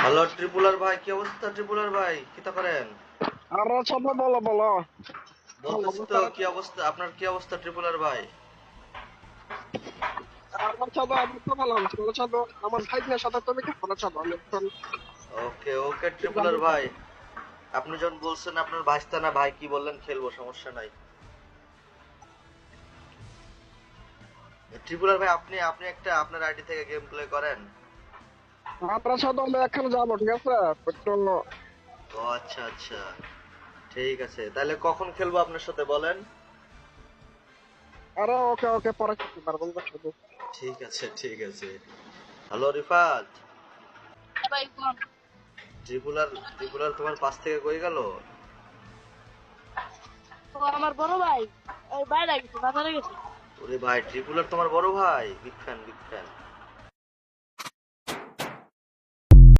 Hello ট্রিপুলার ভাই, কি অবস্থা? ট্রিপুলার ভাই কিতা করেন? আরে ছোট বলো বলো। ভালো বলতেছি তো, অবস্থা। কি অবস্থা আপনার? কি অবস্থা ট্রিপুলার ভাই? আমার ছোট আমি তো ভালো আছি। বলো ছোট, আমার ভাইদের সাথে তুমি কেমন আছো? আমি এখন ওকে ওকে ট্রিপুলার ভাই, আপনি যখন বলছেন আপনার ভাইস্তা না ভাই, কি বললেন খেলবো, সমস্যা নাই। ট্রিপুলার ভাই, আপনি আপনি একটা আপনার আইডি থেকে গেম প্লে করেন? আমরা ছোট আমি এখন যাবো, ঠিক আছে? একটু ও আচ্ছা আচ্ছা, ঠিক আছে, তাহলে কখন খেলবো আপনার সাথে বলেন? আরে ওকে ওকে, পরে খেতে পারবো না শুধু। ঠিক আছে ঠিক আছে। হ্যালো রিফাত, ভাই কোন? ট্রিপুলার ট্রিপুলার তোমার পাশ থেকে কই গেল? ও আমার বড় ভাই, ওই বাইরে গেছে, বাজারে গেছে। ওরে ভাই, ট্রিপুলার তোমার বড় ভাই? Big fan big fan.